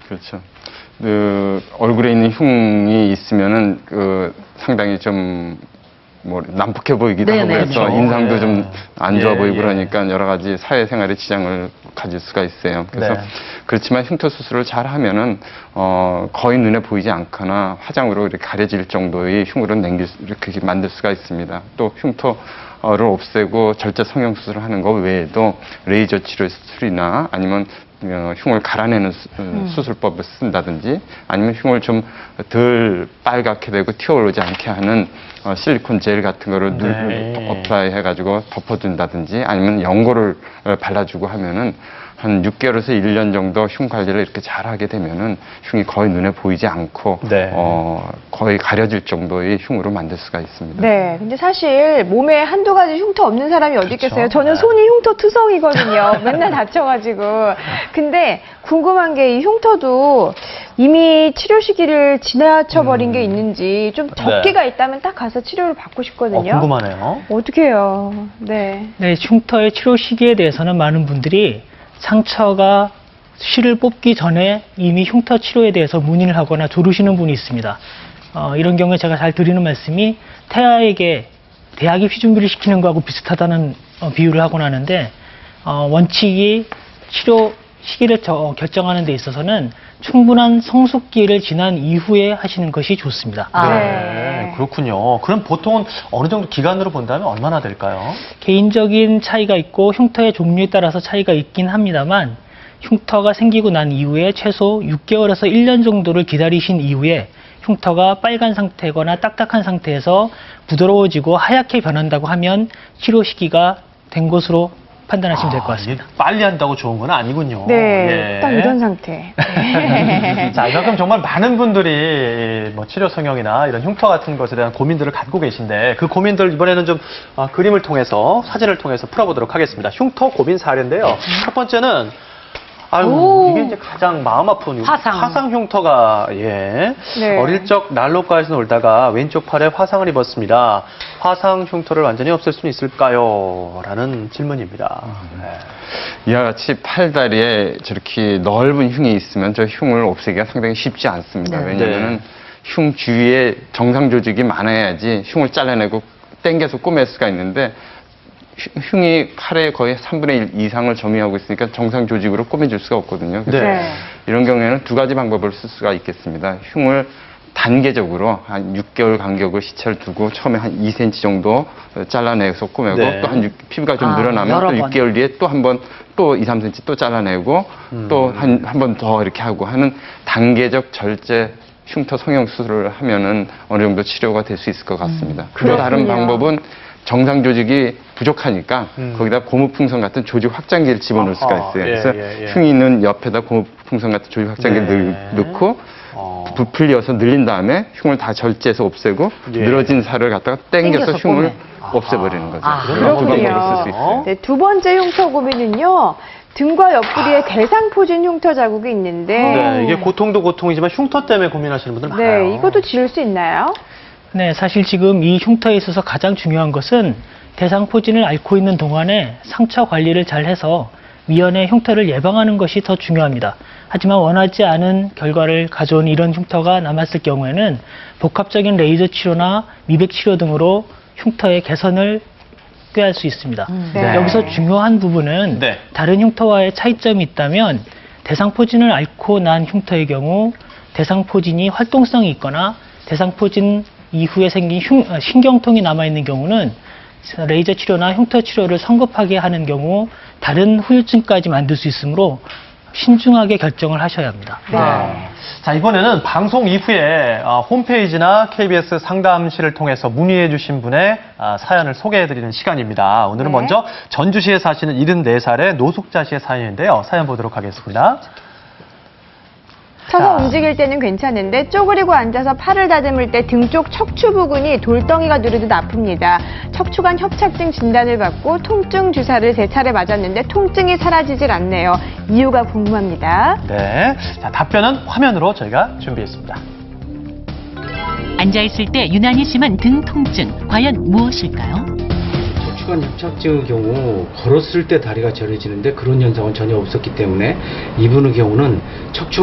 그렇죠. 얼굴에 있는 흉이 있으면은 상당히 좀 난폭해 보이기도 하고 그래서 그렇죠. 인상도 좀 안 좋아 보이고 예. 그러니까 여러 가지 사회생활에 지장을 가질 수가 있어요. 그래서 그렇지만 흉터 수술을 잘 하면은 거의 눈에 보이지 않거나 화장으로 이렇게 가려질 정도의 흉으로 이렇게 만들 수가 있습니다. 또 흉터를 없애고 절제 성형 수술을 하는 거 외에도 레이저 치료 수술이나 아니면 흉을 갈아내는 수술법을 쓴다든지 아니면 흉을 좀 덜 빨갛게 되고 튀어오르지 않게 하는 실리콘 젤 같은 거를 어플라이 해가지고 덮어준다든지 아니면 연고를 발라주고 하면은 한 6개월에서 1년 정도 흉 관리를 이렇게 잘 하게 되면은 흉이 거의 눈에 보이지 않고 거의 가려질 정도의 흉으로 만들 수가 있습니다. 네, 근데 사실 몸에 한두 가지 흉터 없는 사람이 어디 있겠어요? 저는 손이 흉터 투성이거든요. 맨날 다쳐가지고. 근데 궁금한 게 이 흉터도 이미 치료 시기를 지나쳐버린 게 있는지 좀 적기가 있다면 딱 가서 치료를 받고 싶거든요. 궁금하네요. 어떻게 해요? 네, 흉터의 치료 시기에 대해서는 많은 분들이 상처가 실을 뽑기 전에 이미 흉터 치료에 대해서 문의를 하거나 조르시는 분이 있습니다. 이런 경우에 제가 잘 드리는 말씀이 태아에게 대학이 피준비를 시키는 거하고 비슷하다는 비유를 하곤 하는데 원칙이 치료 시기를 결정하는 데 있어서는 충분한 성숙기를 지난 이후에 하시는 것이 좋습니다. 그렇군요. 그럼 보통은 어느 정도 기간으로 본다면 얼마나 될까요? 개인적인 차이가 있고 흉터의 종류에 따라서 차이가 있긴 합니다만 흉터가 생기고 난 이후에 최소 6개월에서 1년 정도를 기다리신 이후에 흉터가 빨간 상태거나 딱딱한 상태에서 부드러워지고 하얗게 변한다고 하면 치료 시기가 된 것으로 판단하시면 될 것 같습니다. 빨리 한다고 좋은 건 아니군요. 네, 딱 이런 상태. 자, 그럼 정말 많은 분들이 치료 성형이나 이런 흉터 같은 것에 대한 고민들을 갖고 계신데 그 고민들 이번에는 좀 그림을 통해서 사진을 통해서 풀어보도록 하겠습니다. 흉터 고민 사례인데요. 첫 번째는 이게 이제 가장 마음 아픈 화상 흉터가 어릴 적 난로가에서 놀다가 왼쪽 팔에 화상을 입었습니다. 화상 흉터를 완전히 없앨 수는 있을까요? 라는 질문입니다. 이와 같이 팔다리에 저렇게 넓은 흉이 있으면 저 흉을 없애기가 상당히 쉽지 않습니다. 왜냐하면 흉 주위에 정상 조직이 많아야지 흉을 잘라내고 당겨서 꼬맬 수가 있는데 흉이 팔에 거의 3분의 1 이상을 점유하고 있으니까 정상 조직으로 꼬매줄 수가 없거든요. 그래서 이런 경우에는 두 가지 방법을 쓸 수가 있겠습니다. 흉을 단계적으로 한 6개월 간격을 시차를 두고 처음에 한 2cm 정도 잘라내서 꼬매고 또 한 피부가 좀 늘어나면 또 6개월 뒤에 또 한 번 또 2, 3cm 또 잘라내고 또 한 번 더 이렇게 하고 하는 단계적 절제 흉터 성형 수술을 하면은 어느 정도 치료가 될 수 있을 것 같습니다. 또 다른 방법은 정상 조직이 부족하니까 거기다 고무풍선 같은 조직 확장기를 집어넣을 수가 있어요. 그래서 흉이 있는 옆에다 고무풍선 같은 조직 확장기를 넣고 부풀려서 늘린 다음에 흉을 다 절제해서 없애고 늘어진 살을 갖다가 당겨서 흉을 없애버리는 거죠. 그런 두 방법을 쓸 수 있어요. 네, 두 번째 흉터 고민은요. 등과 옆구리에 대상포진 흉터 자국이 있는데 이게 고통도 고통이지만 흉터 때문에 고민하시는 분들 많아요. 네, 이것도 지울 수 있나요? 네, 사실 지금 이 흉터에 있어서 가장 중요한 것은 대상포진을 앓고 있는 동안에 상처 관리를 잘 해서 미연에 흉터를 예방하는 것이 더 중요합니다. 하지만 원하지 않은 결과를 가져온 이런 흉터가 남았을 경우에는 복합적인 레이저 치료나 미백 치료 등으로 흉터의 개선을 꾀할 수 있습니다. 여기서 중요한 부분은 다른 흉터와의 차이점이 있다면 대상포진을 앓고 난 흉터의 경우 대상포진이 활동성이 있거나 대상포진 이후에 생긴 신경통이 남아있는 경우는 레이저 치료나 흉터 치료를 성급하게 하는 경우 다른 후유증까지 만들 수 있으므로 신중하게 결정을 하셔야 합니다. 자, 이번에는 방송 이후에 홈페이지나 KBS 상담실을 통해서 문의해 주신 분의 사연을 소개해드리는 시간입니다. 오늘은 먼저 전주시에 사시는 74살의 노숙자 씨의 사연인데요. 사연 보도록 하겠습니다. 서서 움직일 때는 괜찮은데 쪼그리고 앉아서 팔을 다듬을 때 등 쪽 척추 부근이 돌덩이가 누르듯 아픕니다. 척추관 협착증 진단을 받고 통증 주사를 3차례 맞았는데 통증이 사라지질 않네요. 이유가 궁금합니다. 자, 답변은 화면으로 저희가 준비했습니다. 앉아있을 때 유난히 심한 등 통증, 과연 무엇일까요? 척추관 협착증의 경우 걸었을 때 다리가 저려지는데 그런 현상은 전혀 없었기 때문에 이분의 경우는 척추